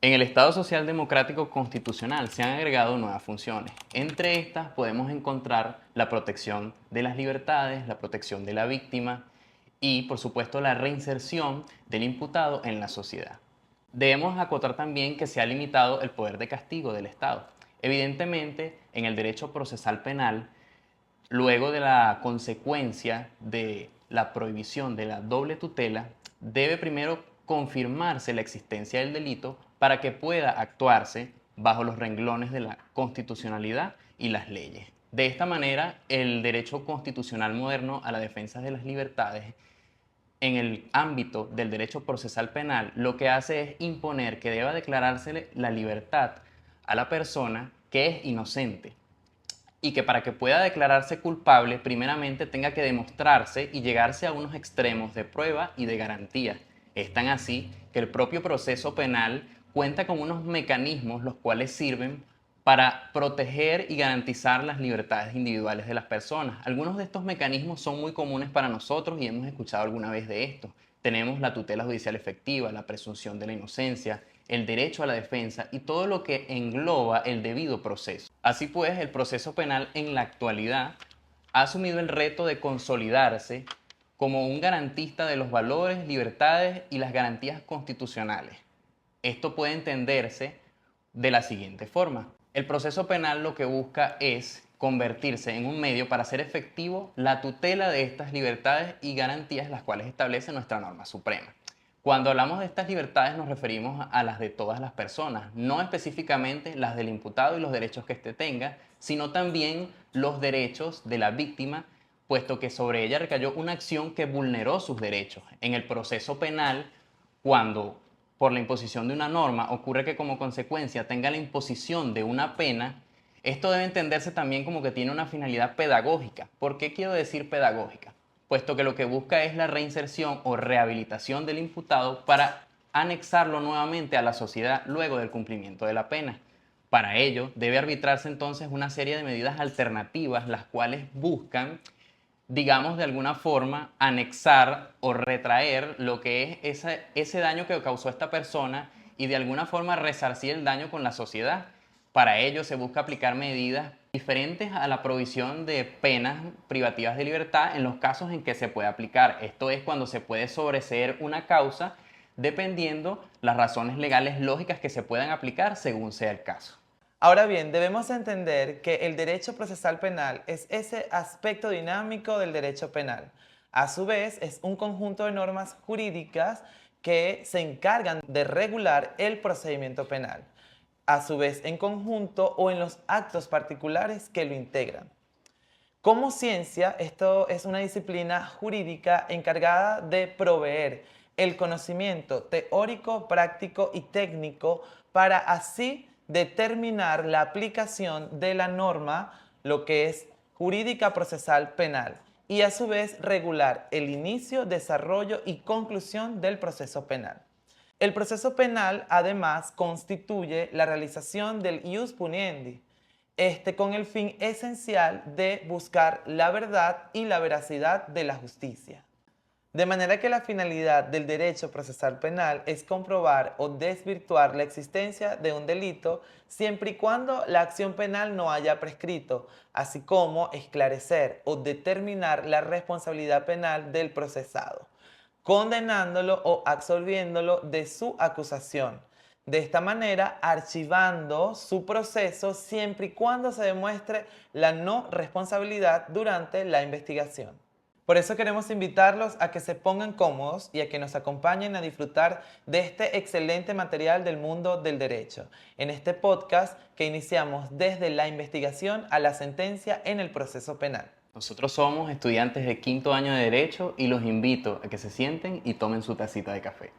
En el Estado Social Democrático Constitucional se han agregado nuevas funciones. Entre estas podemos encontrar la protección de las libertades, la protección de la víctima y, por supuesto, la reinserción del imputado en la sociedad. Debemos acotar también que se ha limitado el poder de castigo del Estado. Evidentemente, en el derecho procesal penal, luego de la consecuencia de la prohibición de la doble tutela, debe primero confirmarse la existencia del delito para que pueda actuarse bajo los renglones de la constitucionalidad y las leyes. De esta manera, el derecho constitucional moderno a la defensa de las libertades en el ámbito del derecho procesal penal lo que hace es imponer que deba declarársele la libertad a la persona que es inocente y que para que pueda declararse culpable primeramente tenga que demostrarse y llegarse a unos extremos de prueba y de garantía. Es tan así que el propio proceso penal cuenta con unos mecanismos los cuales sirven para proteger y garantizar las libertades individuales de las personas. Algunos de estos mecanismos son muy comunes para nosotros y hemos escuchado alguna vez de esto. Tenemos la tutela judicial efectiva, la presunción de la inocencia, el derecho a la defensa y todo lo que engloba el debido proceso. Así pues, el proceso penal en la actualidad ha asumido el reto de consolidarse como un garantista de los valores, libertades y las garantías constitucionales. Esto puede entenderse de la siguiente forma. El proceso penal lo que busca es convertirse en un medio para hacer efectivo la tutela de estas libertades y garantías las cuales establece nuestra norma suprema. Cuando hablamos de estas libertades nos referimos a las de todas las personas, no específicamente las del imputado y los derechos que éste tenga, sino también los derechos de la víctima, puesto que sobre ella recayó una acción que vulneró sus derechos. En el proceso penal, cuando por la imposición de una norma ocurre que como consecuencia tenga la imposición de una pena, esto debe entenderse también como que tiene una finalidad pedagógica. ¿Por qué quiero decir pedagógica? Puesto que lo que busca es la reinserción o rehabilitación del imputado para anexarlo nuevamente a la sociedad luego del cumplimiento de la pena. Para ello, debe arbitrarse entonces una serie de medidas alternativas, las cuales buscan, digamos, de alguna forma, anexar o retraer lo que es ese daño que causó esta persona y de alguna forma resarcir el daño con la sociedad. Para ello se busca aplicar medidas diferentes a la provisión de penas privativas de libertad en los casos en que se puede aplicar. Esto es cuando se puede sobreseer una causa dependiendo las razones legales lógicas que se puedan aplicar según sea el caso. Ahora bien, debemos entender que el derecho procesal penal es ese aspecto dinámico del derecho penal. A su vez, es un conjunto de normas jurídicas que se encargan de regular el procedimiento penal, a su vez en conjunto o en los actos particulares que lo integran. Como ciencia, esto es una disciplina jurídica encargada de proveer el conocimiento teórico, práctico y técnico para así determinar la aplicación de la norma, lo que es jurídica procesal penal, y a su vez regular el inicio, desarrollo y conclusión del proceso penal. El proceso penal además constituye la realización del ius puniendi, con el fin esencial de buscar la verdad y la veracidad de la justicia. De manera que la finalidad del derecho procesal penal es comprobar o desvirtuar la existencia de un delito siempre y cuando la acción penal no haya prescrito, así como esclarecer o determinar la responsabilidad penal del procesado, condenándolo o absolviéndolo de su acusación. De esta manera, archivando su proceso siempre y cuando se demuestre la no responsabilidad durante la investigación. Por eso queremos invitarlos a que se pongan cómodos y a que nos acompañen a disfrutar de este excelente material del mundo del derecho, en este podcast que iniciamos desde la investigación a la sentencia en el proceso penal. Nosotros somos estudiantes de quinto año de Derecho y los invito a que se sienten y tomen su tacita de café.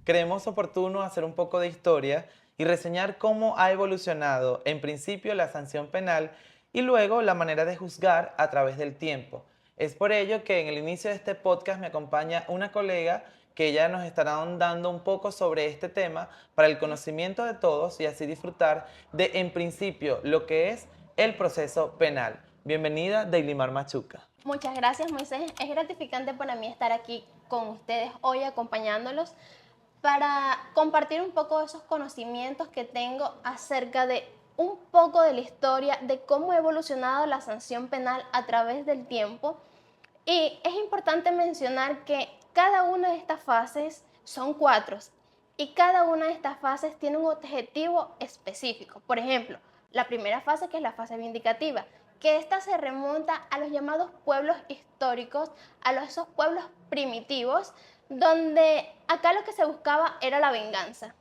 Creemos oportuno hacer un poco de historia y reseñar cómo ha evolucionado en principio la sanción penal y luego la manera de juzgar a través del tiempo. Es por ello que en el inicio de este podcast me acompaña una colega que ella nos estará ahondando un poco sobre este tema para el conocimiento de todos y así disfrutar de, en principio, lo que es el proceso penal. Bienvenida, Deilimar Machuca. Muchas gracias, Moisés. Es gratificante para mí estar aquí con ustedes hoy acompañándolos para compartir un poco de esos conocimientos que tengo acerca de un poco de la historia, de cómo ha evolucionado la sanción penal a través del tiempo. Y es importante mencionar que cada una de estas fases son 4 y cada una de estas fases tiene un objetivo específico. Por ejemplo, la primera fase, que es la fase vindicativa, que esta se remonta a los llamados pueblos históricos, esos pueblos primitivos, donde acá lo que se buscaba era la venganza.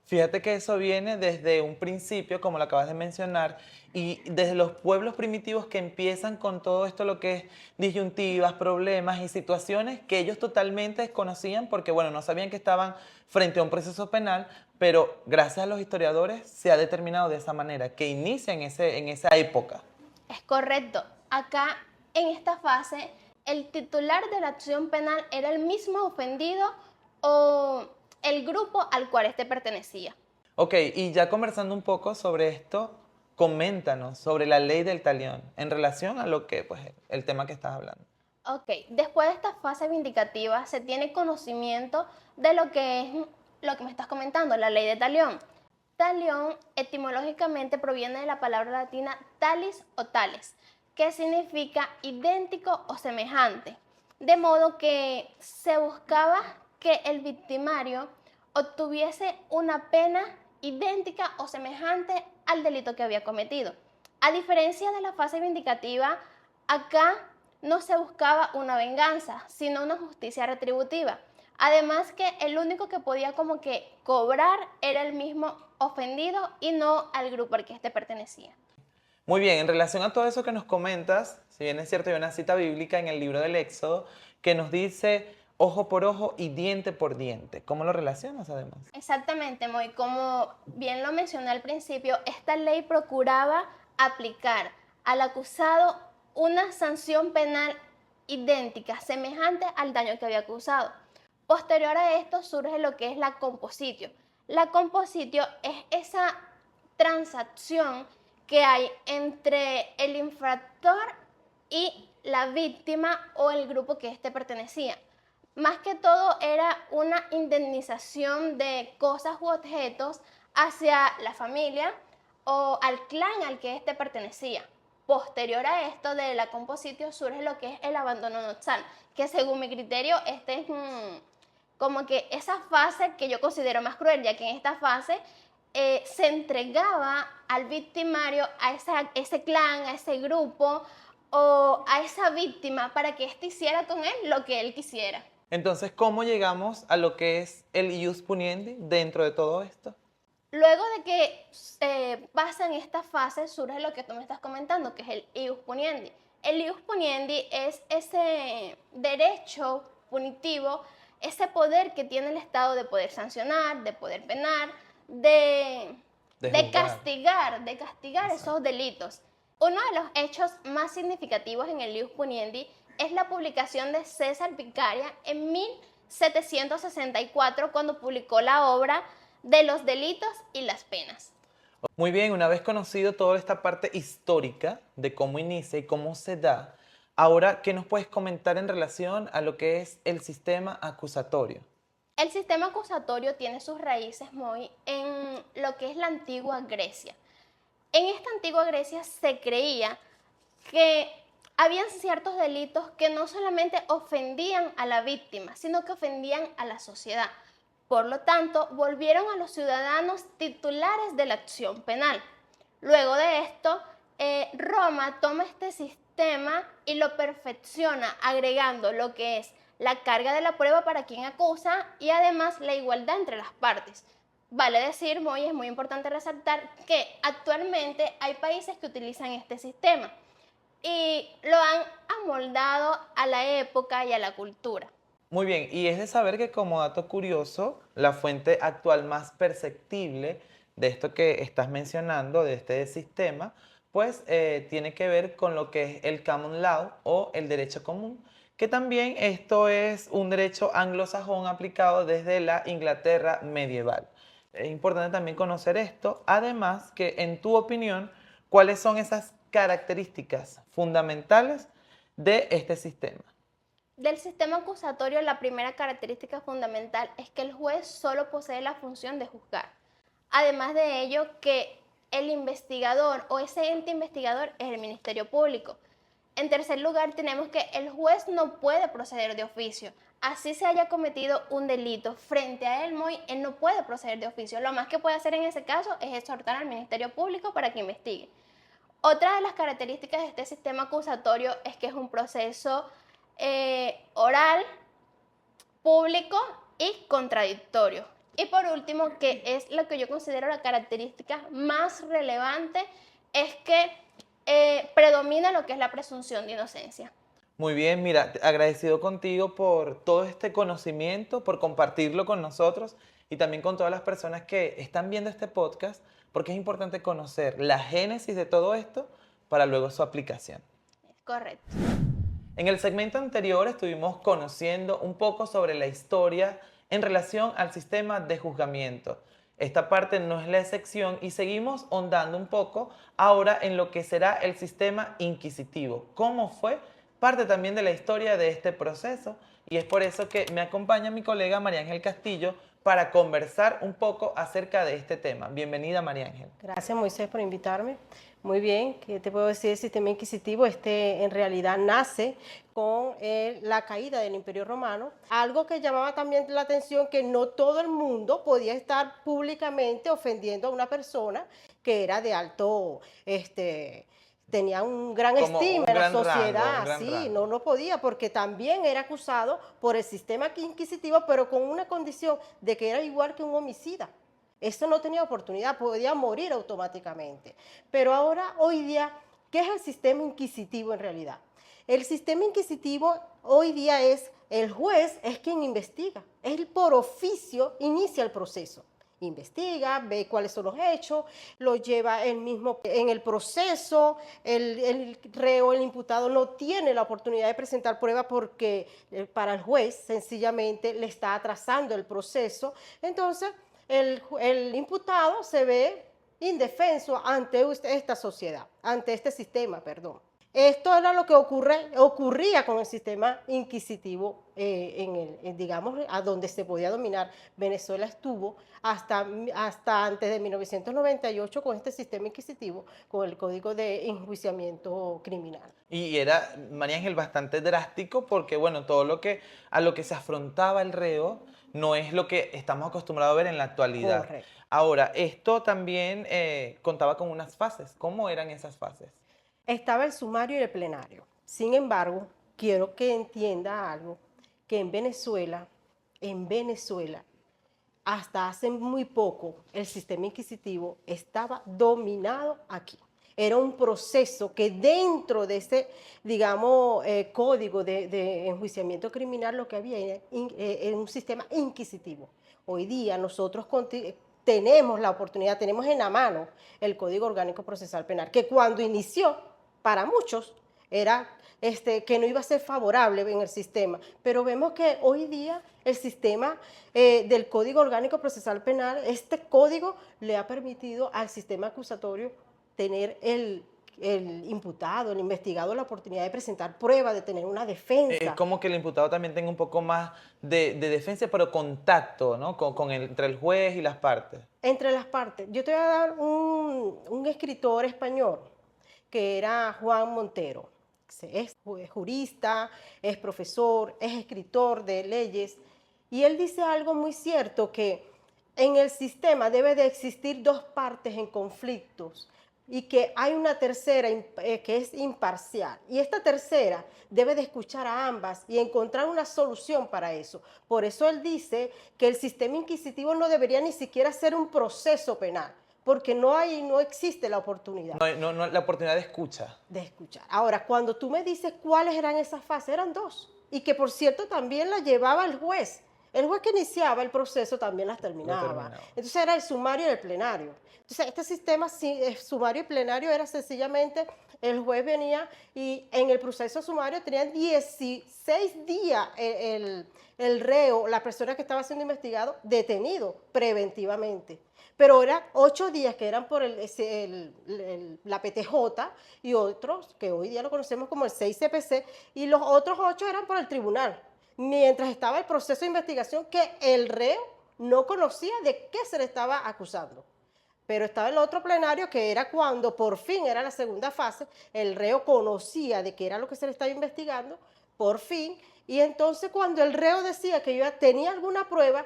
Fíjate que eso viene desde un principio, como lo acabas de mencionar, y desde los pueblos primitivos que empiezan con todo esto, lo que es disyuntivas, problemas y situaciones que ellos totalmente desconocían porque, bueno, no sabían que estaban frente a un proceso penal, pero gracias a los historiadores se ha determinado de esa manera, que inicia en esa época. Es correcto. Acá, en esta fase, el titular de la acción penal era el mismo ofendido o el grupo al cual éste pertenecía. Ok, y ya conversando un poco sobre esto, coméntanos sobre la ley del talión en relación a lo que, pues, el tema que estás hablando. Ok, después de esta fase vindicativa se tiene conocimiento de lo que es lo que me estás comentando, la ley de talión. Talión etimológicamente proviene de la palabra latina talis o tales, que significa idéntico o semejante, de modo que se buscaba que el victimario obtuviese una pena idéntica o semejante al delito que había cometido. A diferencia de la fase vindicativa, acá no se buscaba una venganza, sino una justicia retributiva. Además que el único que podía como que cobrar era el mismo ofendido y no al grupo al que éste pertenecía. Muy bien, en relación a todo eso que nos comentas, si bien es cierto, hay una cita bíblica en el libro del Éxodo que nos dice ojo por ojo y diente por diente. ¿Cómo lo relacionas además? Exactamente, Moy. Como bien lo mencioné al principio, esta ley procuraba aplicar al acusado una sanción penal idéntica, semejante al daño que había causado. Posterior a esto surge lo que es la compositio. La compositio es esa transacción que hay entre el infractor y la víctima o el grupo que éste pertenecía. Más que todo era una indemnización de cosas u objetos hacia la familia o al clan al que éste pertenecía. Posterior a esto de la compositio surge lo que es el abandono nupcial, que según mi criterio este es como que esa fase que yo considero más cruel, ya que en esta fase se entregaba al victimario, a ese clan, a ese grupo o a esa víctima para que éste hiciera con él lo que él quisiera. Entonces, ¿cómo llegamos a lo que es el ius puniendi dentro de todo esto? Luego de que pasan esta fase, surge lo que tú me estás comentando, que es el ius puniendi. El ius puniendi es ese derecho punitivo, ese poder que tiene el Estado de poder sancionar, de poder penar, de castigar Exacto. esos delitos. Uno de los hechos más significativos en el ius puniendi es la publicación de César Vicaria en 1764, cuando publicó la obra de los delitos y las penas. Muy bien, una vez conocido toda esta parte histórica de cómo inicia y cómo se da, ahora, ¿qué nos puedes comentar en relación a lo que es el sistema acusatorio? El sistema acusatorio tiene sus raíces muy en lo que es la antigua Grecia. En esta antigua Grecia se creía que habían ciertos delitos que no solamente ofendían a la víctima, sino que ofendían a la sociedad. Por lo tanto, volvieron a los ciudadanos titulares de la acción penal. Luego de esto, Roma toma este sistema y lo perfecciona, agregando lo que es la carga de la prueba para quien acusa y además la igualdad entre las partes. Vale decir, es muy importante resaltar que actualmente hay países que utilizan este sistema y lo han amoldado a la época y a la cultura. Muy bien, y es de saber que como dato curioso, la fuente actual más perceptible de esto que estás mencionando, de este sistema, pues tiene que ver con lo que es el common law o el derecho común, que también esto es un derecho anglosajón aplicado desde la Inglaterra medieval. Es importante también conocer esto, además que en tu opinión, ¿cuáles son esas características fundamentales de este sistema. Del sistema acusatorio, la primera característica fundamental es que el juez solo posee la función de juzgar. Además de ello, que el investigador o ese ente investigador es el Ministerio Público. En tercer lugar, tenemos que el juez no puede proceder de oficio. Así se haya cometido un delito frente a él, él no puede proceder de oficio. Lo más que puede hacer en ese caso es exhortar al Ministerio Público para que investigue. Otra de las características de este sistema acusatorio es que es un proceso oral, público y contradictorio. Y por último, que es lo que yo considero la característica más relevante, es que predomina lo que es la presunción de inocencia. Muy bien, mira, agradecido contigo por todo este conocimiento, por compartirlo con nosotros y también con todas las personas que están viendo este podcast, porque es importante conocer la génesis de todo esto para luego su aplicación. Es correcto. En el segmento anterior estuvimos conociendo un poco sobre la historia en relación al sistema de juzgamiento. Esta parte no es la excepción y seguimos ahondando un poco ahora en lo que será el sistema inquisitivo. ¿Cómo fue? Parte también de la historia de este proceso y es por eso que me acompaña mi colega María Ángel Castillo para conversar un poco acerca de este tema. Bienvenida, María Ángel. Gracias, Moisés, por invitarme. Muy bien, ¿qué te puedo decir? El sistema inquisitivo en realidad nace con la caída del Imperio Romano. Algo que llamaba también la atención, que no todo el mundo podía estar públicamente ofendiendo a una persona que era de alto, tenía un gran Como estima un en la gran sociedad. rango, un gran Sí, rango. no podía, porque también era acusado por el sistema inquisitivo, pero con una condición de que era igual que un homicida. Esto no tenía oportunidad, podía morir automáticamente. Pero ahora, hoy día, ¿qué es el sistema inquisitivo en realidad? El sistema inquisitivo hoy día es el juez, es quien investiga. Él por oficio inicia el proceso. Investiga, ve cuáles son los hechos, lo lleva él mismo en el proceso. El reo, el imputado, no tiene la oportunidad de presentar prueba porque para el juez sencillamente le está atrasando el proceso. Entonces, el imputado se ve indefenso ante esta sociedad, ante este sistema, perdón. Esto era lo que ocurría con el sistema inquisitivo, digamos, a donde se podía dominar. Venezuela estuvo hasta antes de 1998 con este sistema inquisitivo, con el Código de Enjuiciamiento Criminal. Y era, María Ángel, bastante drástico porque, bueno, todo a lo que se afrontaba el reo no es lo que estamos acostumbrados a ver en la actualidad. Correcto. Ahora, esto también contaba con unas fases. ¿Cómo eran esas fases? Estaba el sumario y el plenario. Sin embargo, quiero que entienda algo, que en Venezuela, hasta hace muy poco, el sistema inquisitivo estaba dominado aquí. Era un proceso que dentro de ese, digamos, código de enjuiciamiento criminal, lo que había era un sistema inquisitivo. Hoy día nosotros tenemos la oportunidad, tenemos en la mano el Código Orgánico Procesal Penal, que cuando inició, para muchos era que no iba a ser favorable en el sistema, pero vemos que hoy día el sistema del Código Orgánico Procesal Penal, este código le ha permitido al sistema acusatorio tener el imputado, el investigado, la oportunidad de presentar pruebas, de tener una defensa. Es como que el imputado también tenga un poco más de defensa, pero contacto, ¿no? Entre el juez y las partes. Entre las partes. Yo te voy a dar un escritor español que era Juan Montero. Es jurista, es profesor, es escritor de leyes, y él dice algo muy cierto, que en el sistema debe de existir dos partes en conflictos y que hay una tercera que es imparcial, y esta tercera debe de escuchar a ambas y encontrar una solución para eso. Por eso él dice que el sistema inquisitivo no debería ni siquiera ser un proceso penal, porque no existe la oportunidad. No, la oportunidad de escucha. De escuchar. Ahora, cuando tú me dices cuáles eran esas fases, eran dos. Y que, por cierto, también la llevaba el juez. El juez que iniciaba el proceso también las terminaba. terminaba. Entonces era el sumario y el plenario. Entonces este sistema sumario y plenario era sencillamente el juez venía y en el proceso sumario tenían 16 días el reo, la persona que estaba siendo investigado, detenido preventivamente. Pero eran 8 días que eran por la PTJ y otros, que hoy día lo conocemos como el 6CPC, y los otros 8 eran por el tribunal. Mientras estaba el proceso de investigación que el reo no conocía de qué se le estaba acusando. Pero estaba el otro plenario que era cuando por fin era la segunda fase, el reo conocía de qué era lo que se le estaba investigando, por fin, y entonces cuando el reo decía que yo tenía alguna prueba,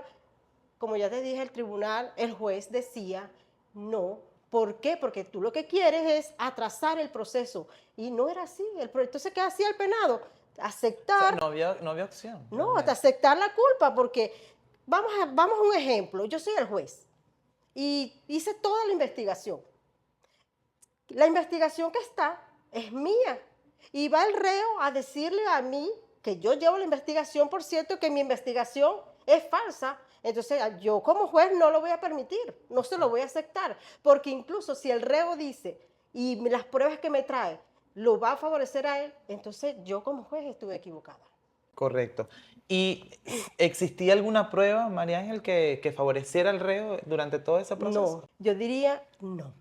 como ya te dije, el tribunal, el juez decía no. ¿Por qué? Porque tú lo que quieres es atrasar el proceso. Y no era así. Entonces, ¿qué hacía el penado? Aceptar. O sea, no había opción. No, realmente. hasta aceptar la culpa, porque vamos a un ejemplo. Yo soy el juez y hice toda la investigación. La investigación que está es mía. Y va el reo a decirle a mí que yo llevo la investigación, por cierto, que mi investigación es falsa. Entonces, yo como juez no lo voy a permitir, no se lo voy a aceptar, porque incluso si el reo dice y las pruebas que me trae lo va a favorecer a él, entonces yo como juez estuve equivocada. Correcto. ¿Y existía alguna prueba, María Ángel, que favoreciera al reo durante todo ese proceso? No, yo diría no,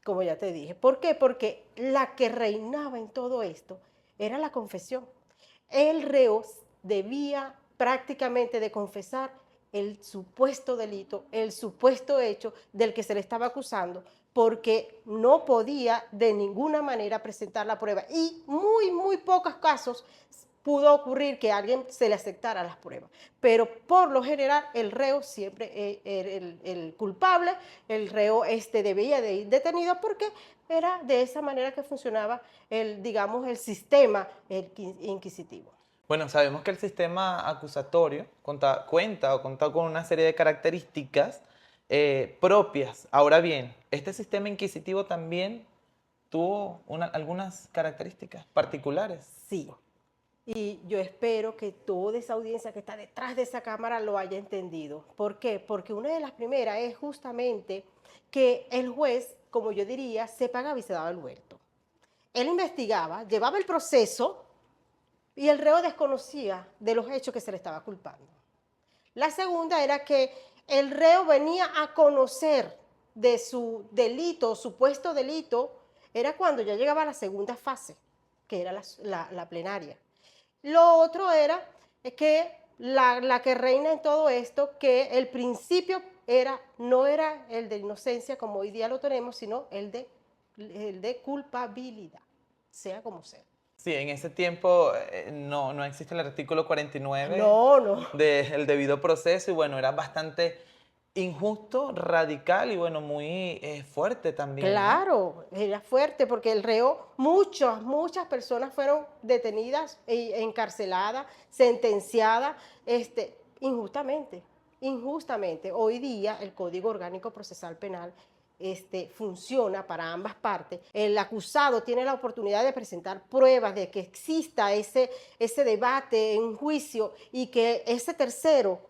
como ya te dije. ¿Por qué? Porque la que reinaba en todo esto era la confesión. El reo debía prácticamente de confesar el supuesto delito, el supuesto hecho del que se le estaba acusando, porque no podía de ninguna manera presentar la prueba. Y muy pocos casos pudo ocurrir que a alguien se le aceptara las pruebas. Pero por lo general el reo siempre era el culpable, el reo debía de ir detenido porque era de esa manera que funcionaba digamos, el sistema inquisitivo. Bueno, sabemos que el sistema acusatorio cuenta con una serie de características propias. Ahora bien, este sistema inquisitivo también tuvo algunas características particulares. Sí. Y yo espero que toda esa audiencia que está detrás de esa cámara lo haya entendido. ¿Por qué? Porque una de las primeras es justamente que el juez, como yo diría, se pagaba y se daba el vuelto. Él investigaba, llevaba el proceso y el reo desconocía de los hechos que se le estaba culpando. La segunda era que el reo venía a conocer de su delito, supuesto delito, era cuando ya llegaba a la segunda fase, que era la plenaria. Lo otro era que la que reina en todo esto, que el principio no era el de inocencia como hoy día lo tenemos, sino el de culpabilidad, sea como sea. Sí, en ese tiempo no existe el artículo 49 No. del debido proceso y bueno, era bastante injusto, radical y bueno, muy fuerte también. ¿no? Claro, era fuerte porque el reo, muchas personas fueron detenidas, encarceladas, sentenciadas injustamente. Hoy día el Código Orgánico Procesal Penal funciona para ambas partes. El acusado tiene la oportunidad de presentar pruebas de que exista ese debate en juicio y que ese tercero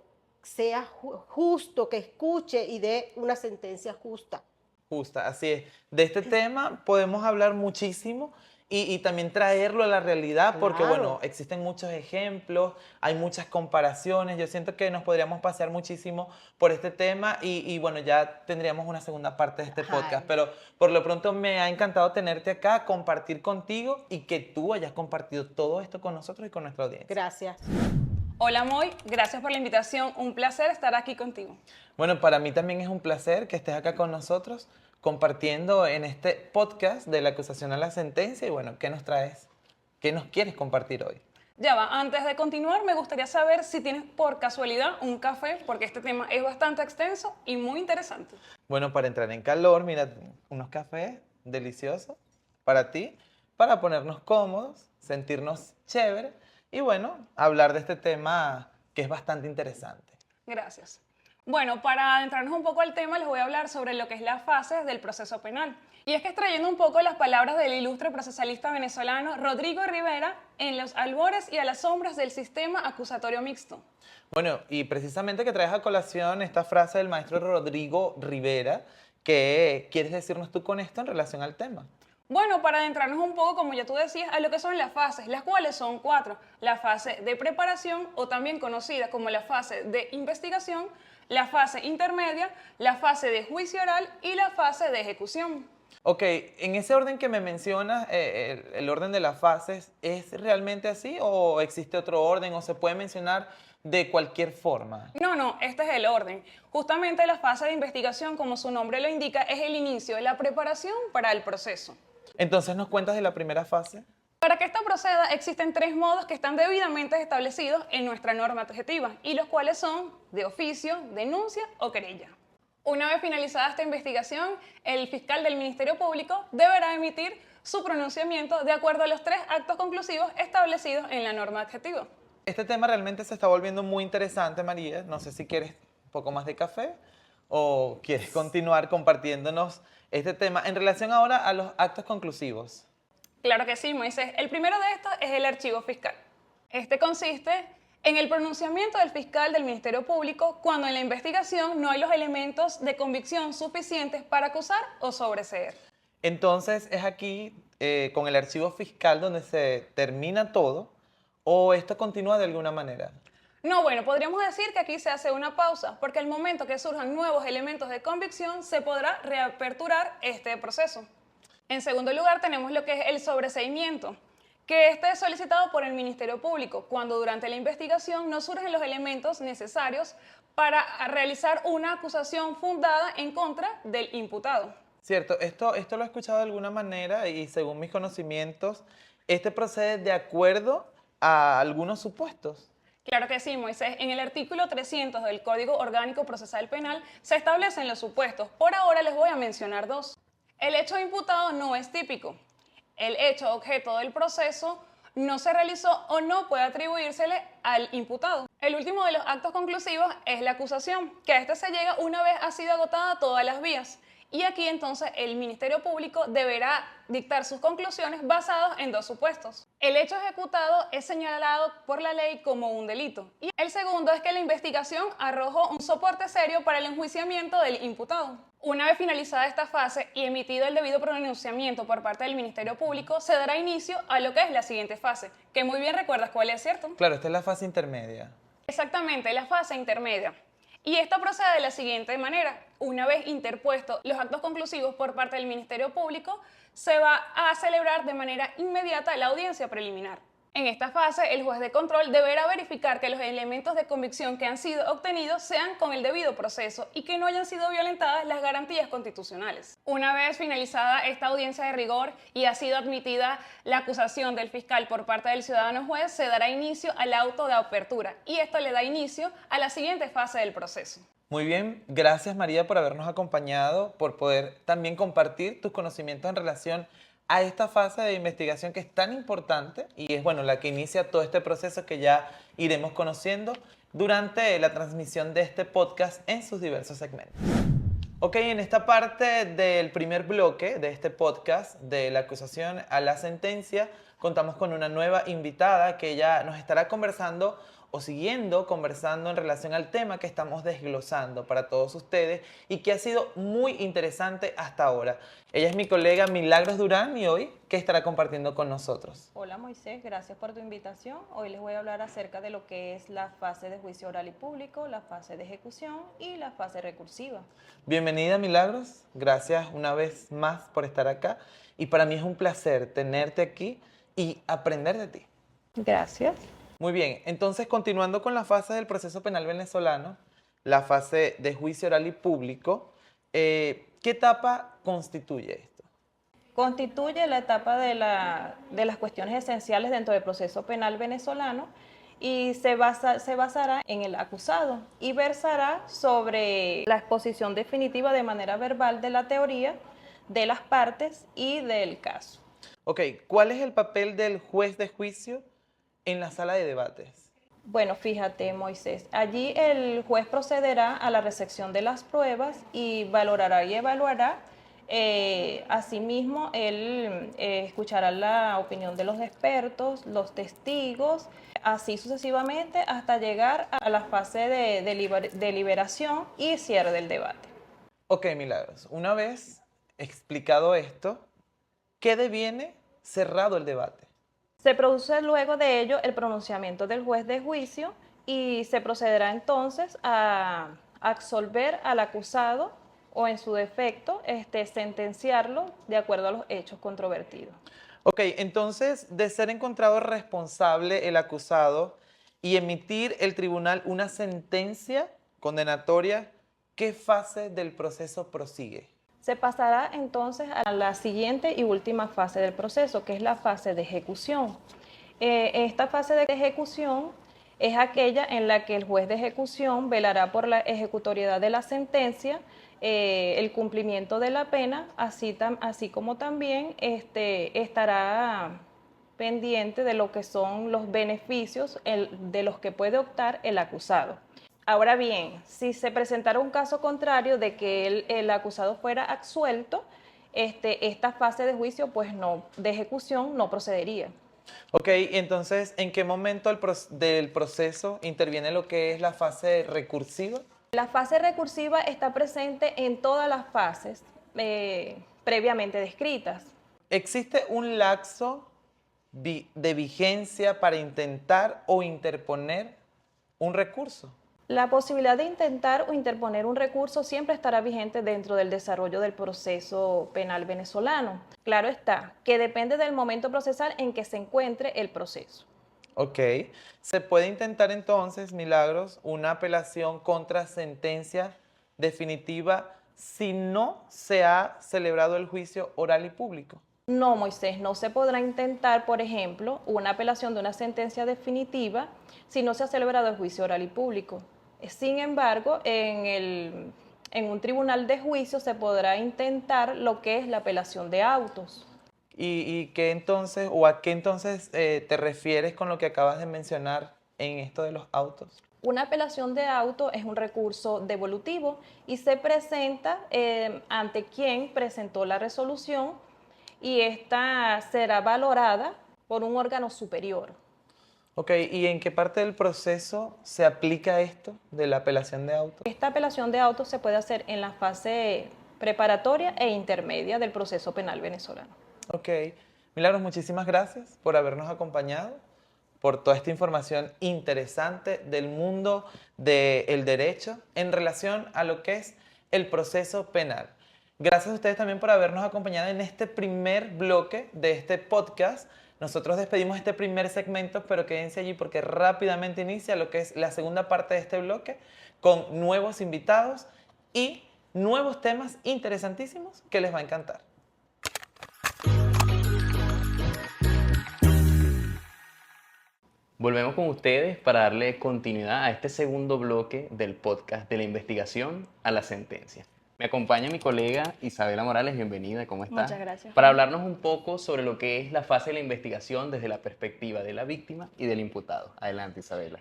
sea justo, que escuche y dé una sentencia justa. Justa, así es. De este tema podemos hablar muchísimo y también traerlo a la realidad porque, Claro. bueno, existen muchos ejemplos, hay muchas comparaciones. Yo siento que nos podríamos pasear muchísimo por este tema y bueno, ya tendríamos una segunda parte de este podcast. Ay. Pero por lo pronto me ha encantado tenerte acá, compartir contigo y que tú hayas compartido todo esto con nosotros y con nuestra audiencia. Gracias. Hola Moy, gracias por la invitación. Un placer estar aquí contigo. Bueno, para mí también es un placer que estés acá con nosotros compartiendo en este podcast de la acusación a la sentencia y bueno, ¿qué nos traes? ¿Qué nos quieres compartir hoy? Ya va, antes de continuar me gustaría saber si tienes por casualidad un café, porque este tema es bastante extenso y muy interesante. Bueno, para entrar en calor, mira, unos cafés deliciosos para ti, para ponernos cómodos, sentirnos chévere y bueno, hablar de este tema que es bastante interesante. Gracias. Bueno, para adentrarnos un poco al tema, les voy a hablar sobre lo que es las fases del proceso penal. Y es que extrayendo un poco las palabras del ilustre procesalista venezolano Rodrigo Rivera, en los albores y a las sombras del sistema acusatorio mixto. Bueno, y precisamente que traes a colación esta frase del maestro Rodrigo Rivera, ¿qué quieres decirnos tú con esto en relación al tema? Bueno, para adentrarnos un poco, como ya tú decías, a lo que son las fases, las cuales son 4. La fase de preparación, o también conocida como la fase de investigación, la fase intermedia, la fase de juicio oral y la fase de ejecución. Ok, en ese orden que me mencionas, el orden de las fases, ¿es realmente así o existe otro orden o se puede mencionar de cualquier forma? No, este es el orden. Justamente la fase de investigación, como su nombre lo indica, es el inicio de la preparación para el proceso. Entonces, ¿nos cuentas de la primera fase? Para que esta proceda, existen 3 modos que están debidamente establecidos en nuestra norma adjetiva, y los cuales son de oficio, denuncia o querella. Una vez finalizada esta investigación, el fiscal del Ministerio Público deberá emitir su pronunciamiento de acuerdo a los 3 actos conclusivos establecidos en la norma adjetiva. Este tema realmente se está volviendo muy interesante, María. No sé si quieres un poco más de café o quieres continuar compartiéndonos este tema en relación ahora a los actos conclusivos. Claro que sí, Moisés. El primero de estos es el archivo fiscal. Este consiste en el pronunciamiento del fiscal del Ministerio Público cuando en la investigación no hay los elementos de convicción suficientes para acusar o sobreseer. Entonces, es aquí con el archivo fiscal donde se termina todo o esto continúa de alguna manera. No, bueno, podríamos decir que aquí se hace una pausa, porque al momento que surjan nuevos elementos de convicción se podrá reaperturar este proceso. En segundo lugar, tenemos lo que es el sobreseimiento, que este es solicitado por el Ministerio Público cuando durante la investigación no surgen los elementos necesarios para realizar una acusación fundada en contra del imputado. Cierto, esto lo he escuchado de alguna manera y según mis conocimientos, este procede de acuerdo a algunos supuestos. Claro que sí, Moisés. En el artículo 300 del Código Orgánico Procesal Penal se establecen los supuestos. Por ahora les voy a mencionar 2. El hecho imputado no es típico. El hecho objeto del proceso no se realizó o no puede atribuírsele al imputado. El último de los actos conclusivos es la acusación, que a este se llega una vez ha sido agotada todas las vías. Y aquí entonces el Ministerio Público deberá dictar sus conclusiones basadas en 2 supuestos. El hecho ejecutado es señalado por la ley como un delito. Y el segundo es que la investigación arrojó un soporte serio para el enjuiciamiento del imputado. Una vez finalizada esta fase y emitido el debido pronunciamiento por parte del Ministerio Público, se dará inicio a lo que es la siguiente fase, que muy bien recuerdas cuál es, ¿cierto? Claro, esta es la fase intermedia. Exactamente, la fase intermedia. Y esta procede de la siguiente manera. Una vez interpuestos los actos conclusivos por parte del Ministerio Público, se va a celebrar de manera inmediata la audiencia preliminar. En esta fase, el juez de control deberá verificar que los elementos de convicción que han sido obtenidos sean con el debido proceso y que no hayan sido violentadas las garantías constitucionales. Una vez finalizada esta audiencia de rigor y ha sido admitida la acusación del fiscal por parte del ciudadano juez, se dará inicio al auto de apertura y esto le da inicio a la siguiente fase del proceso. Muy bien, gracias María por habernos acompañado, por poder también compartir tus conocimientos en relación a esta fase de investigación que es tan importante y es bueno la que inicia todo este proceso que ya iremos conociendo durante la transmisión de este podcast en sus diversos segmentos. Ok, en esta parte del primer bloque de este podcast, de la acusación a la sentencia, contamos con una nueva invitada que ya nos estará conversando o siguiendo conversando en relación al tema que estamos desglosando para todos ustedes y que ha sido muy interesante hasta ahora. Ella es mi colega Milagros Durán y hoy, ¿qué estará compartiendo con nosotros? Hola Moisés, gracias por tu invitación. Hoy les voy a hablar acerca de lo que es la fase de juicio oral y público, la fase de ejecución y la fase recursiva. Bienvenida Milagros, gracias una vez más por estar acá y para mí es un placer tenerte aquí y aprender de ti. Gracias. Muy bien, entonces continuando con la fase del proceso penal venezolano, la fase de juicio oral y público, ¿qué etapa constituye esto? Constituye la etapa de las cuestiones esenciales dentro del proceso penal venezolano y se basará en el acusado y versará sobre la exposición definitiva de manera verbal de la teoría, de las partes y del caso. Ok, ¿cuál es el papel del juez de juicio en la sala de debates? Bueno, fíjate, Moisés, allí el juez procederá a la recepción de las pruebas y valorará y evaluará. Asimismo, él escuchará la opinión de los expertos, los testigos, así sucesivamente hasta llegar a la fase de deliberación y cierre del debate. Ok, Milagros, una vez explicado esto, ¿qué deviene cerrado el debate? Se produce luego de ello el pronunciamiento del juez de juicio y se procederá entonces a absolver al acusado o en su defecto sentenciarlo de acuerdo a los hechos controvertidos. Ok, entonces, de ser encontrado responsable el acusado y emitir el tribunal una sentencia condenatoria, ¿qué fase del proceso prosigue? Se pasará entonces a la siguiente y última fase del proceso, que es la fase de ejecución. Esta fase de ejecución es aquella en la que el juez de ejecución velará por la ejecutoriedad de la sentencia, el cumplimiento de la pena, así como también estará pendiente de lo que son los beneficios de los que puede optar el acusado. Ahora bien, si se presentara un caso contrario de que el acusado fuera absuelto, esta fase de juicio, pues no, de ejecución no procedería. Ok, entonces, ¿en qué momento del proceso interviene lo que es la fase recursiva? La fase recursiva está presente en todas las fases previamente descritas. ¿Existe un lapso de vigencia para intentar o interponer un recurso? La posibilidad de intentar o interponer un recurso siempre estará vigente dentro del desarrollo del proceso penal venezolano. Claro está, que depende del momento procesal en que se encuentre el proceso. Ok. ¿Se puede intentar entonces, Milagros, una apelación contra sentencia definitiva si no se ha celebrado el juicio oral y público? No, Moisés, no se podrá intentar, por ejemplo, una apelación de una sentencia definitiva si no se ha celebrado el juicio oral y público. Sin embargo, en un tribunal de juicio se podrá intentar lo que es la apelación de autos. ¿Y qué entonces, o a qué entonces te refieres con lo que acabas de mencionar en esto de los autos? Una apelación de auto es un recurso devolutivo y se presenta ante quien presentó la resolución y esta será valorada por un órgano superior. Ok, ¿y en qué parte del proceso se aplica esto de la apelación de autos? Esta apelación de autos se puede hacer en la fase preparatoria e intermedia del proceso penal venezolano. Ok, Milagros, muchísimas gracias por habernos acompañado, por toda esta información interesante del mundo del derecho en relación a lo que es el proceso penal. Gracias a ustedes también por habernos acompañado en este primer bloque de este podcast. Nosotros despedimos este primer segmento, pero quédense allí porque rápidamente inicia lo que es la segunda parte de este bloque con nuevos invitados y nuevos temas interesantísimos que les va a encantar. Volvemos con ustedes para darle continuidad a este segundo bloque del podcast de la investigación a la sentencia. Me acompaña mi colega Isabela Morales, bienvenida, ¿cómo está? Muchas gracias. Para hablarnos un poco sobre lo que es la fase de la investigación desde la perspectiva de la víctima y del imputado. Adelante, Isabela.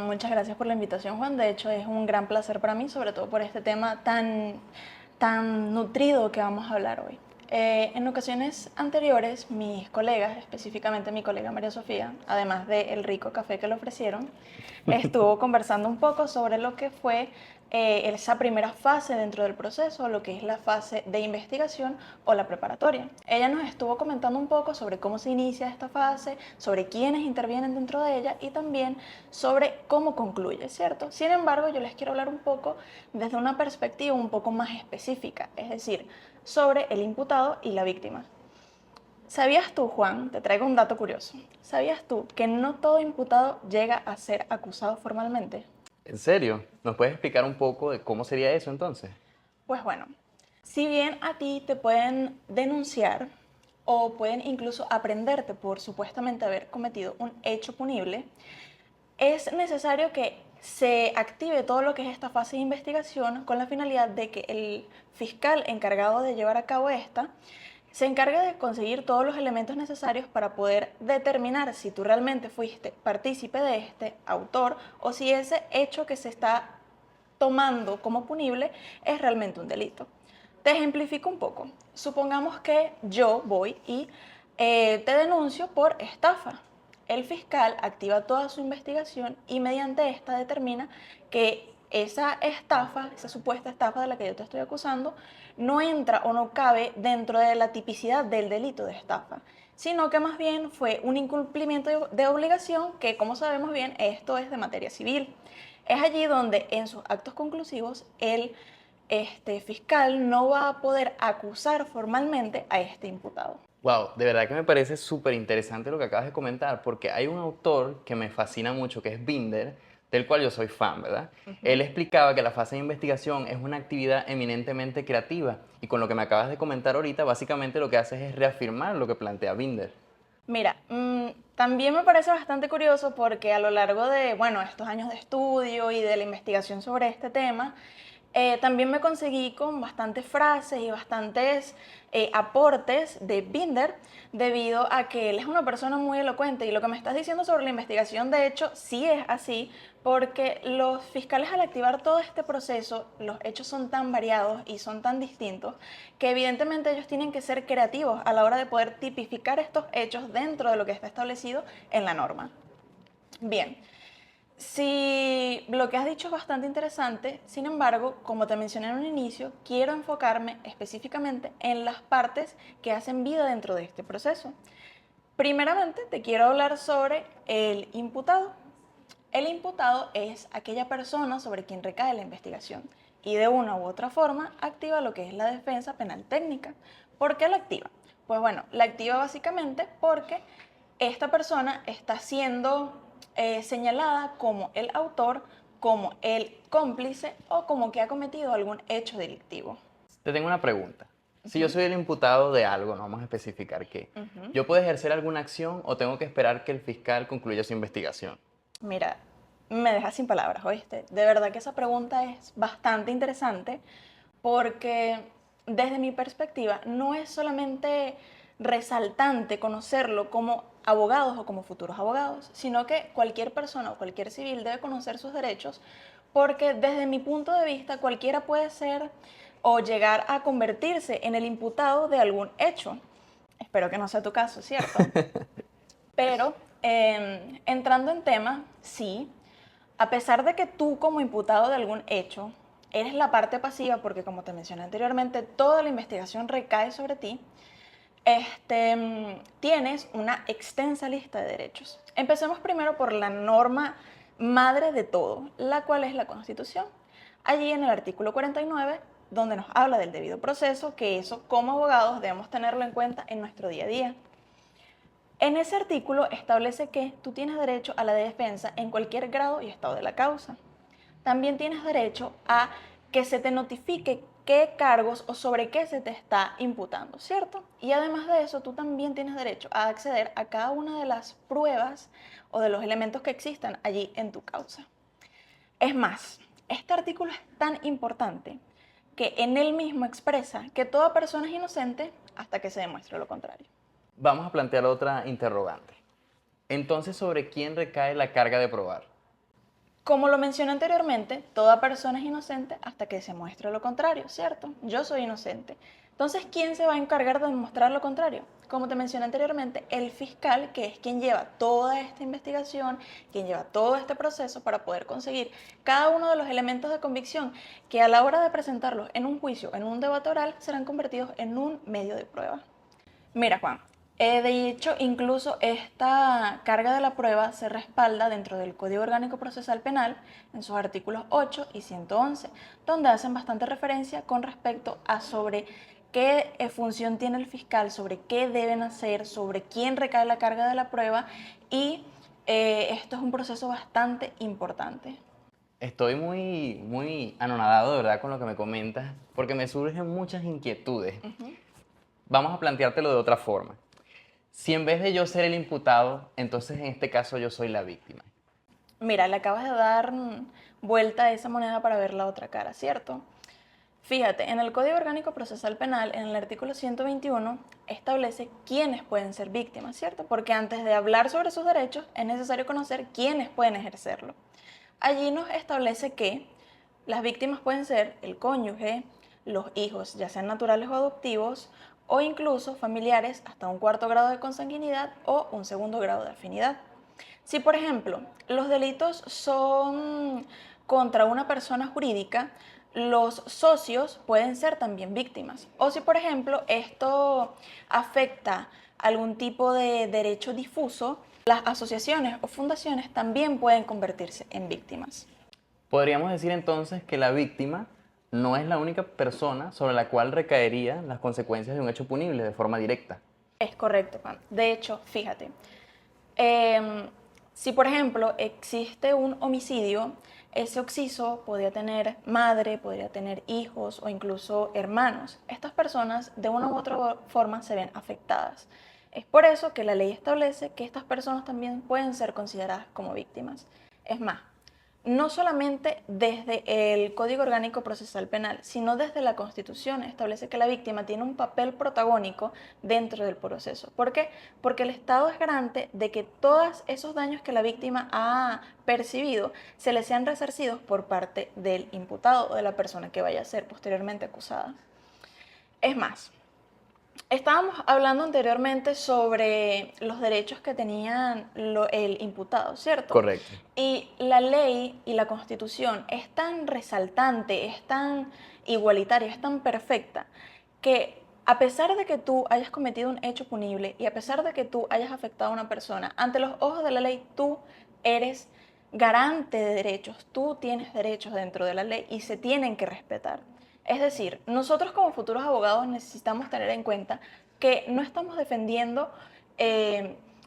Muchas gracias por la invitación, Juan. De hecho, es un gran placer para mí, sobre todo por este tema tan nutrido que vamos a hablar hoy. En ocasiones anteriores, mis colegas, específicamente mi colega María Sofía, además del rico café que le ofrecieron, estuvo conversando un poco sobre lo que fue esa primera fase dentro del proceso, lo que es la fase de investigación o la preparatoria. Ella nos estuvo comentando un poco sobre cómo se inicia esta fase, sobre quiénes intervienen dentro de ella y también sobre cómo concluye, ¿cierto? Sin embargo, yo les quiero hablar un poco desde una perspectiva un poco más específica, es decir, sobre el imputado y la víctima. ¿Sabías tú, Juan? Te traigo un dato curioso. ¿Sabías tú que no todo imputado llega a ser acusado formalmente? ¿En serio? ¿Nos puedes explicar un poco de cómo sería eso entonces? Pues bueno, si bien a ti te pueden denunciar o pueden incluso aprenderte por supuestamente haber cometido un hecho punible, es necesario que se active todo lo que es esta fase de investigación con la finalidad de que el fiscal encargado de llevar a cabo esta se encarga de conseguir todos los elementos necesarios para poder determinar si tú realmente fuiste partícipe de este autor o si ese hecho que se está tomando como punible es realmente un delito. Te ejemplifico un poco. Supongamos que yo voy y te denuncio por estafa. El fiscal activa toda su investigación y mediante esta determina que esa estafa, esa supuesta estafa de la que yo te estoy acusando, no entra o no cabe dentro de la tipicidad del delito de estafa, sino que más bien fue un incumplimiento de obligación que, como sabemos bien, esto es de materia civil. Es allí donde en sus actos conclusivos el fiscal no va a poder acusar formalmente a este imputado. Wow, de verdad que me parece súper interesante lo que acabas de comentar, porque hay un autor que me fascina mucho, que es Binder, del cual yo soy fan, ¿verdad? Él explicaba que la fase de investigación es una actividad eminentemente creativa, y con lo que me acabas de comentar ahorita, básicamente lo que haces es reafirmar lo que plantea Binder. Mira, también me parece bastante curioso porque a lo largo de, bueno, estos años de estudio y de la investigación sobre este tema, también me conseguí con bastantes frases y bastantes aportes de Binder debido a que él es una persona muy elocuente y lo que me estás diciendo sobre la investigación de hecho sí es así porque los fiscales al activar todo este proceso, los hechos son tan variados y son tan distintos que evidentemente ellos tienen que ser creativos a la hora de poder tipificar estos hechos dentro de lo que está establecido en la norma. Bien. Sí, lo que has dicho es bastante interesante, sin embargo, como te mencioné en un inicio, quiero enfocarme específicamente en las partes que hacen vida dentro de este proceso. Primeramente, te quiero hablar sobre el imputado. El imputado es aquella persona sobre quien recae la investigación y de una u otra forma activa lo que es la defensa penal técnica. ¿Por qué la activa? Pues bueno, la activa básicamente porque esta persona está siendo señalada como el autor, como el cómplice o como que ha cometido algún hecho delictivo. Te tengo una pregunta. Si yo soy el imputado de algo, no vamos a especificar qué, ¿yo puedo ejercer alguna acción o tengo que esperar que el fiscal concluya su investigación? Mira, me dejas sin palabras, ¿oíste? De verdad que esa pregunta es bastante interesante porque desde mi perspectiva no es solamente resaltante conocerlo como abogados o como futuros abogados, sino que cualquier persona o cualquier civil debe conocer sus derechos porque desde mi punto de vista cualquiera puede ser o llegar a convertirse en el imputado de algún hecho. Espero que no sea tu caso, ¿cierto? Pero entrando en tema, sí, a pesar de que tú como imputado de algún hecho eres la parte pasiva, porque como te mencioné anteriormente, toda la investigación recae sobre ti, tienes una extensa lista de derechos. Empecemos primero por la norma madre de todo, la cual es la Constitución. Allí en el artículo 49, donde nos habla del debido proceso, que eso como abogados debemos tenerlo en cuenta en nuestro día a día. En ese artículo establece que tú tienes derecho a la defensa en cualquier grado y estado de la causa. También tienes derecho a que se te notifique qué cargos o sobre qué se te está imputando, ¿cierto? Y además de eso, tú también tienes derecho a acceder a cada una de las pruebas o de los elementos que existan allí en tu causa. Es más, este artículo es tan importante que en él mismo expresa que toda persona es inocente hasta que se demuestre lo contrario. Vamos a plantear otra interrogante. Entonces, ¿sobre quién recae la carga de probar? Como lo mencioné anteriormente, toda persona es inocente hasta que se muestre lo contrario, ¿cierto? Yo soy inocente. Entonces, ¿quién se va a encargar de demostrar lo contrario? Como te mencioné anteriormente, el fiscal, que es quien lleva toda esta investigación, quien lleva todo este proceso para poder conseguir cada uno de los elementos de convicción que a la hora de presentarlos en un juicio, en un debate oral, serán convertidos en un medio de prueba. Mira, Juan, de hecho, incluso esta carga de la prueba se respalda dentro del Código Orgánico Procesal Penal en sus artículos 8 y 111, donde hacen bastante referencia con respecto a sobre qué función tiene el fiscal, sobre qué deben hacer, sobre quién recae la carga de la prueba y esto es un proceso bastante importante. Estoy muy anonadado, de verdad, con lo que me comentas, porque me surgen muchas inquietudes. Vamos a planteártelo de otra forma. Si en vez de yo ser el imputado, entonces en este caso yo soy la víctima. Mira, le acabas de dar vuelta a esa moneda para ver la otra cara, ¿cierto? Fíjate, en el Código Orgánico Procesal Penal, en el artículo 121, establece quiénes pueden ser víctimas, ¿cierto? Porque antes de hablar sobre sus derechos, es necesario conocer quiénes pueden ejercerlo. Allí nos establece que las víctimas pueden ser el cónyuge, los hijos, ya sean naturales o adoptivos, o incluso familiares hasta un cuarto grado de consanguinidad o un segundo grado de afinidad. Si, por ejemplo, los delitos son contra una persona jurídica, los socios pueden ser también víctimas. O si, por ejemplo, esto afecta algún tipo de derecho difuso, las asociaciones o fundaciones también pueden convertirse en víctimas. Podríamos decir entonces que la víctima no es la única persona sobre la cual recaerían las consecuencias de un hecho punible de forma directa. Es correcto, Juan. De hecho, fíjate, si por ejemplo existe un homicidio, ese occiso podría tener madre, podría tener hijos o incluso hermanos. Estas personas de una u otra forma se ven afectadas. Es por eso que la ley establece que estas personas también pueden ser consideradas como víctimas. Es más, no solamente desde el Código Orgánico Procesal Penal, sino desde la Constitución establece que la víctima tiene un papel protagónico dentro del proceso. ¿Por qué? Porque el Estado es garante de que todos esos daños que la víctima ha percibido se le sean resarcidos por parte del imputado o de la persona que vaya a ser posteriormente acusada. Es más, estábamos hablando anteriormente sobre los derechos que tenían el imputado, ¿cierto? Correcto. Y la ley y la Constitución es tan resaltante, es tan igualitaria, es tan perfecta, que a pesar de que tú hayas cometido un hecho punible y a pesar de que tú hayas afectado a una persona, ante los ojos de la ley tú eres garante de derechos, tú tienes derechos dentro de la ley y se tienen que respetar. Es decir, nosotros como futuros abogados necesitamos tener en cuenta que no estamos defendiendo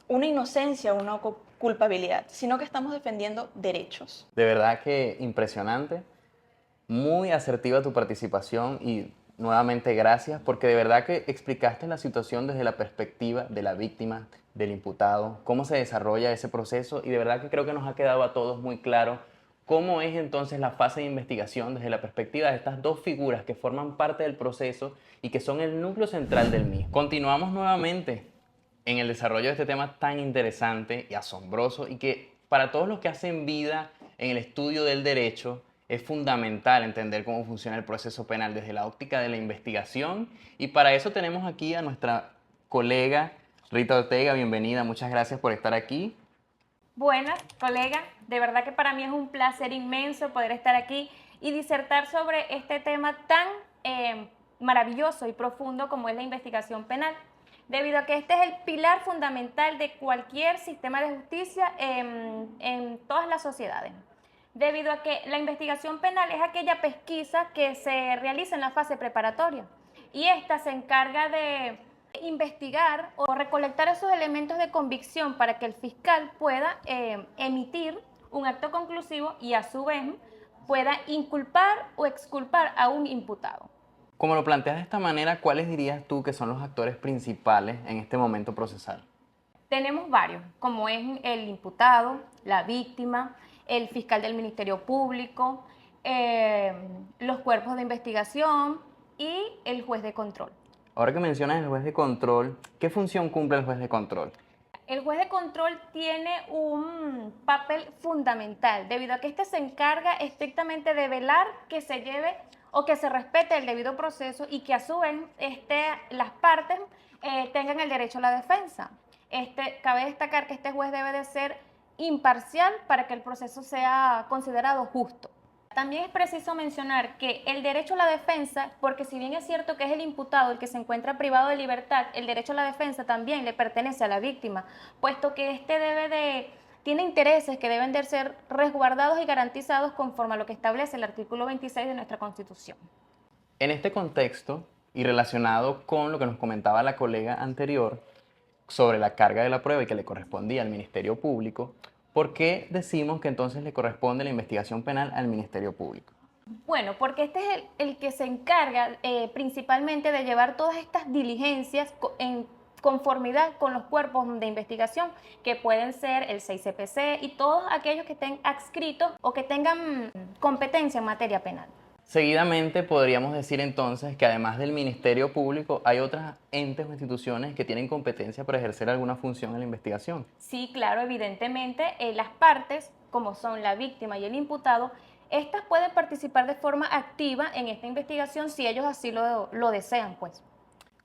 una inocencia o una culpabilidad, sino que estamos defendiendo derechos. De verdad que impresionante, muy asertiva tu participación y nuevamente gracias porque de verdad que explicaste la situación desde la perspectiva de la víctima, del imputado, cómo se desarrolla ese proceso y de verdad que creo que nos ha quedado a todos muy claro cómo es entonces la fase de investigación desde la perspectiva de estas dos figuras que forman parte del proceso y que son el núcleo central del mismo. Continuamos nuevamente en el desarrollo de este tema tan interesante y asombroso y que para todos los que hacen vida en el estudio del derecho es fundamental entender cómo funciona el proceso penal desde la óptica de la investigación y para eso tenemos aquí a nuestra colega Rita Ortega. Bienvenida, muchas gracias por estar aquí. Buenas, colega. De verdad que para mí es un placer inmenso poder estar aquí y disertar sobre este tema tan maravilloso y profundo como es la investigación penal, debido a que este es el pilar fundamental de cualquier sistema de justicia en todas las sociedades. Debido a que la investigación penal es aquella pesquisa que se realiza en la fase preparatoria y esta se encarga de investigar o recolectar esos elementos de convicción para que el fiscal pueda emitir un acto conclusivo y a su vez pueda inculpar o exculpar a un imputado. Como lo planteas de esta manera, ¿cuáles dirías tú que son los actores principales en este momento procesal? Tenemos varios, como es el imputado, la víctima, el fiscal del Ministerio Público, los cuerpos de investigación y el juez de control. Ahora que mencionas el juez de control, ¿qué función cumple el juez de control? El juez de control tiene un papel fundamental, debido a que este se encarga estrictamente de velar que se lleve o que se respete el debido proceso y que a su vez las partes tengan el derecho a la defensa. Cabe destacar que este juez debe de ser imparcial para que el proceso sea considerado justo. También es preciso mencionar que el derecho a la defensa, porque si bien es cierto que es el imputado el que se encuentra privado de libertad, el derecho a la defensa también le pertenece a la víctima, puesto que tiene intereses que deben de ser resguardados y garantizados conforme a lo que establece el artículo 26 de nuestra Constitución. En este contexto, y relacionado con lo que nos comentaba la colega anterior sobre la carga de la prueba y que le correspondía al Ministerio Público, ¿por qué decimos que entonces le corresponde la investigación penal al Ministerio Público? Bueno, porque este es el que se encarga principalmente de llevar todas estas diligencias en conformidad con los cuerpos de investigación, que pueden ser el 6CPC y todos aquellos que estén adscritos o que tengan competencia en materia penal. Seguidamente podríamos decir entonces que además del Ministerio Público hay otras entes o instituciones que tienen competencia para ejercer alguna función en la investigación. Sí, claro, evidentemente las partes, como son la víctima y el imputado, estas pueden participar de forma activa en esta investigación si ellos así lo desean, pues.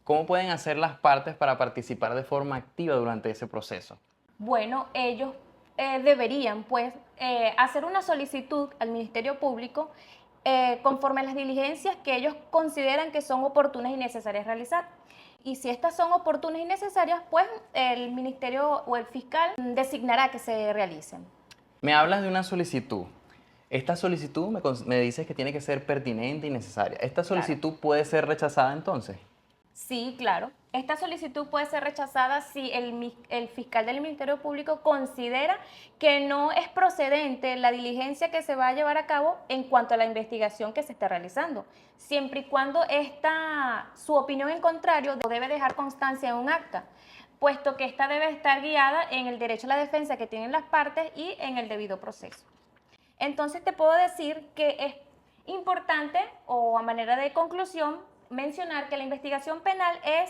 ¿Cómo pueden hacer las partes para participar de forma activa durante ese proceso? Bueno, ellos deberían, pues, hacer una solicitud al Ministerio Público conforme a las diligencias que ellos consideran que son oportunas y necesarias realizar. Y si estas son oportunas y necesarias, pues el ministerio o el fiscal designará que se realicen. Me hablas de una solicitud. Esta solicitud me dices que tiene que ser pertinente y necesaria. ¿Esta solicitud puede ser rechazada entonces? Sí, claro. Esta solicitud puede ser rechazada si el fiscal del Ministerio Público considera que no es procedente la diligencia que se va a llevar a cabo en cuanto a la investigación que se está realizando, siempre y cuando su opinión en contrario debe dejar constancia en un acta, puesto que esta debe estar guiada en el derecho a la defensa que tienen las partes y en el debido proceso. Entonces te puedo decir que es importante, o a manera de conclusión, mencionar que la investigación penal es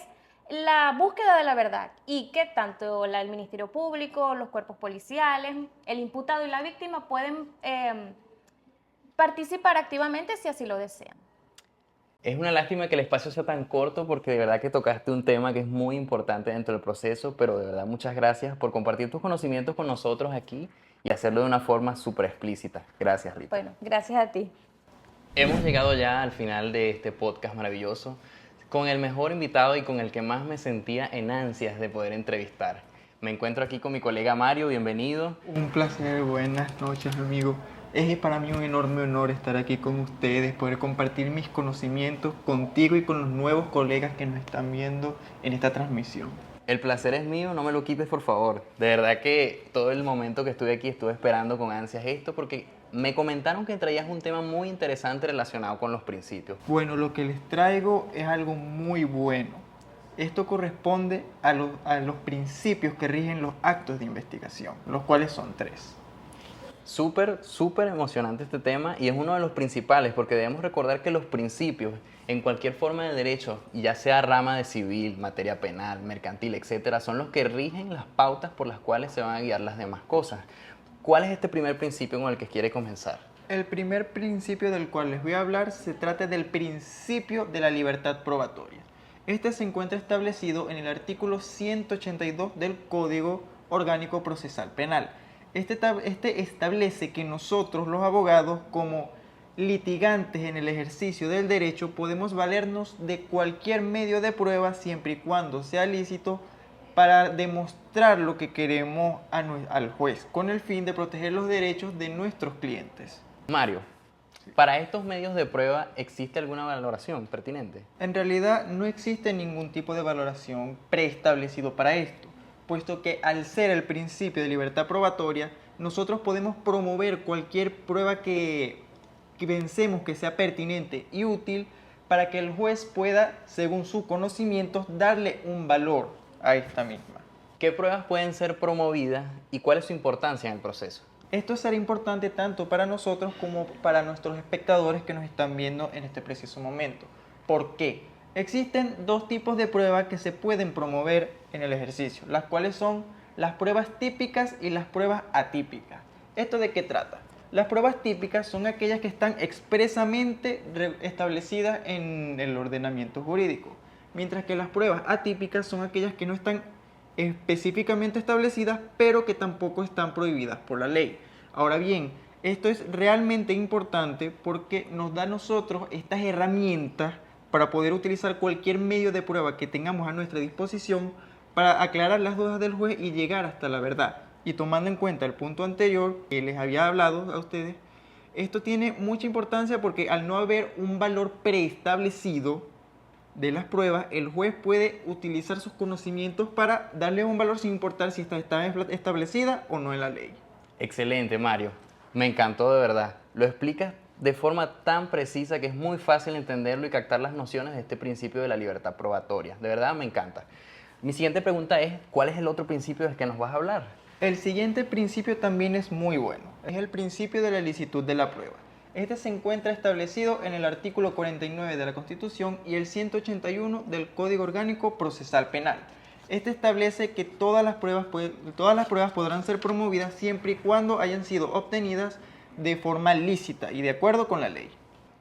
la búsqueda de la verdad y que tanto el Ministerio Público, los cuerpos policiales, el imputado y la víctima pueden participar activamente si así lo desean. Es una lástima que el espacio sea tan corto porque de verdad que tocaste un tema que es muy importante dentro del proceso, pero de verdad muchas gracias por compartir tus conocimientos con nosotros aquí y hacerlo de una forma súper explícita. Gracias, Rita. Bueno, gracias a ti. Hemos llegado ya al final de este podcast maravilloso con el mejor invitado y con el que más me sentía en ansias de poder entrevistar. Me encuentro aquí con mi colega Mario, bienvenido. Un placer, buenas noches, amigo. Es para mí un enorme honor estar aquí con ustedes, poder compartir mis conocimientos contigo y con los nuevos colegas que nos están viendo en esta transmisión. El placer es mío, no me lo quites por favor. De verdad que todo el momento que estuve aquí estuve esperando con ansias esto porque me comentaron que traías un tema muy interesante relacionado con los principios. Bueno, lo que les traigo es algo muy bueno. Esto corresponde a los principios que rigen los actos de investigación, los cuales son 3. Súper emocionante este tema y es uno de los principales porque debemos recordar que los principios en cualquier forma de derecho, ya sea rama de civil, materia penal, mercantil, etcétera, son los que rigen las pautas por las cuales se van a guiar las demás cosas. ¿Cuál es este primer principio con el que quiere comenzar? El primer principio del cual les voy a hablar se trata del principio de la libertad probatoria. Este se encuentra establecido en el artículo 182 del Código Orgánico Procesal Penal. Este establece que nosotros, los abogados, como litigantes en el ejercicio del derecho, podemos valernos de cualquier medio de prueba siempre y cuando sea lícito para demostrar lo que queremos al juez, con el fin de proteger los derechos de nuestros clientes. Mario, ¿para estos medios de prueba existe alguna valoración pertinente? En realidad no existe ningún tipo de valoración preestablecido para esto, puesto que al ser el principio de libertad probatoria, nosotros podemos promover cualquier prueba que pensemos que sea pertinente y útil para que el juez pueda, según sus conocimientos, darle un valor a esta misma. ¿Qué pruebas pueden ser promovidas y cuál es su importancia en el proceso? Esto será importante tanto para nosotros como para nuestros espectadores que nos están viendo en este preciso momento. ¿Por qué? Existen 2 tipos de pruebas que se pueden promover en el ejercicio, las cuales son las pruebas típicas y las pruebas atípicas. ¿Esto de qué trata? Las pruebas típicas son aquellas que están expresamente establecidas en el ordenamiento jurídico, mientras que las pruebas atípicas son aquellas que no están específicamente establecidas, pero que tampoco están prohibidas por la ley. Ahora bien, esto es realmente importante porque nos da a nosotros estas herramientas para poder utilizar cualquier medio de prueba que tengamos a nuestra disposición para aclarar las dudas del juez y llegar hasta la verdad. Y tomando en cuenta el punto anterior que les había hablado a ustedes, esto tiene mucha importancia porque al no haber un valor preestablecido de las pruebas, el juez puede utilizar sus conocimientos para darle un valor sin importar si está establecida o no en la ley. Excelente, Mario. Me encantó de verdad. Lo explicas de forma tan precisa que es muy fácil entenderlo y captar las nociones de este principio de la libertad probatoria. De verdad me encanta. Mi siguiente pregunta es, ¿cuál es el otro principio del que nos vas a hablar? El siguiente principio también es muy bueno. Es el principio de la licitud de la prueba. Este se encuentra establecido en el artículo 49 de la Constitución y el 181 del Código Orgánico Procesal Penal. Este establece que todas las pruebas podrán ser promovidas siempre y cuando hayan sido obtenidas de forma lícita y de acuerdo con la ley.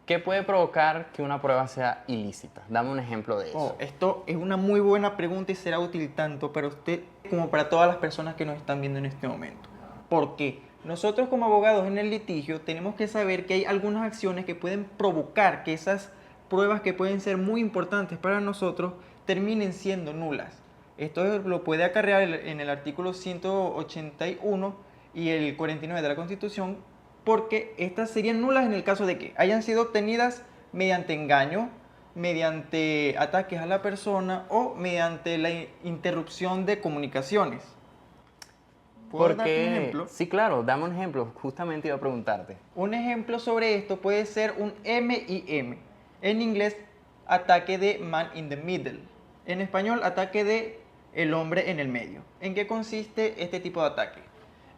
¿Qué puede provocar que una prueba sea ilícita? Dame un ejemplo de eso. Esto es una muy buena pregunta y será útil tanto para usted como para todas las personas que nos están viendo en este momento. ¿Por qué? Nosotros como abogados en el litigio tenemos que saber que hay algunas acciones que pueden provocar que esas pruebas que pueden ser muy importantes para nosotros terminen siendo nulas. Esto lo puede acarrear en el artículo 181 y el 49 de la Constitución, porque estas serían nulas en el caso de que hayan sido obtenidas mediante engaño, mediante ataques a la persona o mediante la interrupción de comunicaciones. ¿Puedo darte un ejemplo? Sí, claro, dame un ejemplo. Justamente iba a preguntarte. Un ejemplo sobre esto puede ser un MIM. En inglés, ataque de man in the middle. En español, ataque de el hombre en el medio. ¿En qué consiste este tipo de ataque?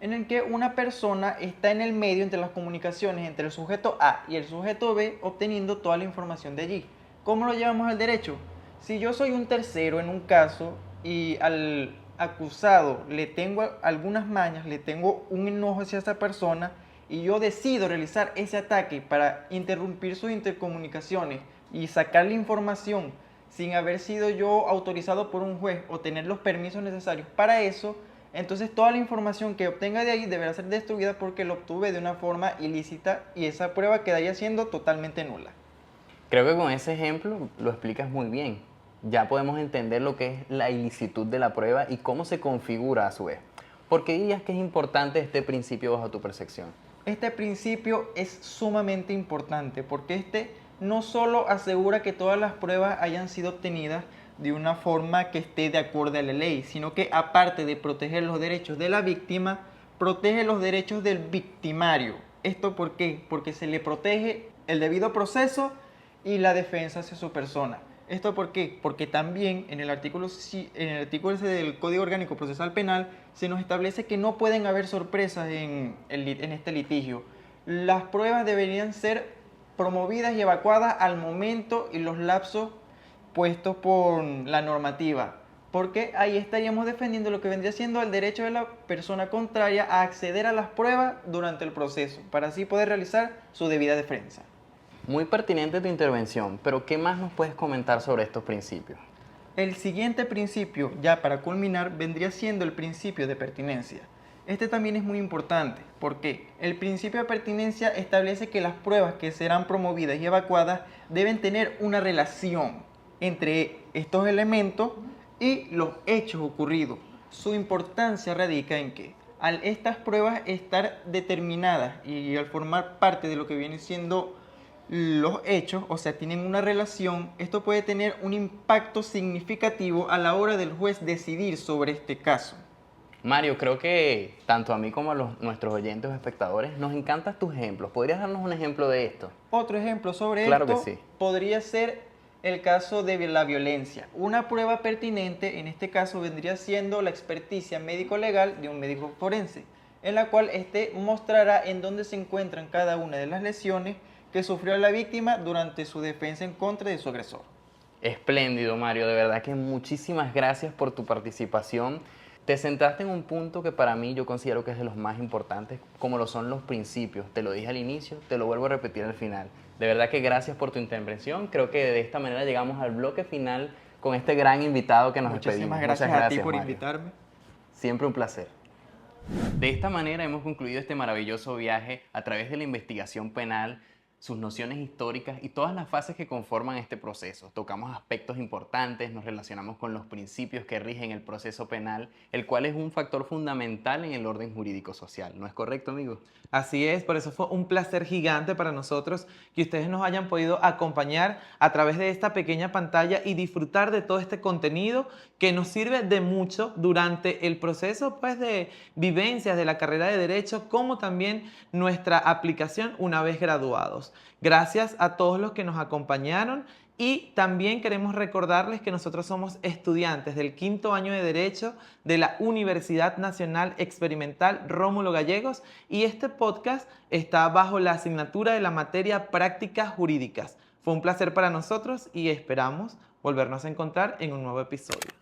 En el que una persona está en el medio entre las comunicaciones entre el sujeto A y el sujeto B, obteniendo toda la información de allí. ¿Cómo lo llevamos al derecho? Si yo soy un tercero en un caso y al acusado le tengo algunas mañas, le tengo un enojo hacia esa persona y yo decido realizar ese ataque para interrumpir sus intercomunicaciones y sacar la información sin haber sido yo autorizado por un juez o tener los permisos necesarios para eso, entonces toda la información que obtenga de ahí deberá ser destruida porque lo obtuve de una forma ilícita y esa prueba quedaría siendo totalmente nula. Creo que con ese ejemplo lo explicas muy bien. Ya podemos entender lo que es la ilicitud de la prueba y cómo se configura a su vez. ¿Por qué dirías que es importante este principio bajo tu percepción? Este principio es sumamente importante porque este no solo asegura que todas las pruebas hayan sido obtenidas de una forma que esté de acuerdo a la ley, sino que aparte de proteger los derechos de la víctima, protege los derechos del victimario. ¿Esto por qué? Porque se le protege el debido proceso y la defensa hacia su persona. ¿Esto por qué? Porque también en el artículo ese del Código Orgánico Procesal Penal se nos establece que no pueden haber sorpresas en este litigio. Las pruebas deberían ser promovidas y evacuadas al momento y los lapsos puestos por la normativa, porque ahí estaríamos defendiendo lo que vendría siendo el derecho de la persona contraria a acceder a las pruebas durante el proceso, para así poder realizar su debida defensa. Muy pertinente tu intervención, pero ¿qué más nos puedes comentar sobre estos principios? El siguiente principio, ya para culminar, vendría siendo el principio de pertinencia. Este también es muy importante, porque el principio de pertinencia establece que las pruebas que serán promovidas y evacuadas deben tener una relación entre estos elementos y los hechos ocurridos. Su importancia radica en que al estas pruebas estar determinadas y al formar parte de lo que viene siendo los hechos, o sea, tienen una relación, esto puede tener un impacto significativo a la hora del juez decidir sobre este caso. Mario, creo que tanto a mí como a nuestros oyentes o espectadores nos encantan tus ejemplos. ¿Podrías darnos un ejemplo de esto? Otro ejemplo sobre Claro esto que sí. podría ser el caso de la violencia. Una prueba pertinente en este caso vendría siendo la experticia médico-legal de un médico forense, en la cual éste mostrará en dónde se encuentran cada una de las lesiones que sufrió la víctima durante su defensa en contra de su agresor. Espléndido, Mario. De verdad que muchísimas gracias por tu participación. Te centraste en un punto que para mí yo considero que es de los más importantes, como lo son los principios. Te lo dije al inicio, te lo vuelvo a repetir al final. De verdad que gracias por tu intervención. Creo que de esta manera llegamos al bloque final con este gran invitado que nos despedimos. Muchísimas gracias a ti por Mario. invitarme. Siempre un placer. De esta manera hemos concluido este maravilloso viaje a través de la investigación penal, sus nociones históricas y todas las fases que conforman este proceso. Tocamos aspectos importantes, nos relacionamos con los principios que rigen el proceso penal, el cual es un factor fundamental en el orden jurídico social. ¿No es correcto, amigo? Así es, por eso fue un placer gigante para nosotros que ustedes nos hayan podido acompañar a través de esta pequeña pantalla y disfrutar de todo este contenido que nos sirve de mucho durante el proceso pues, de vivencias de la carrera de Derecho, como también nuestra aplicación una vez graduados. Gracias a todos los que nos acompañaron Y también queremos recordarles que nosotros somos estudiantes del 5º año de Derecho de la Universidad Nacional Experimental Rómulo Gallegos y este podcast está bajo la asignatura de la materia Prácticas Jurídicas. Fue un placer para nosotros y esperamos volvernos a encontrar en un nuevo episodio.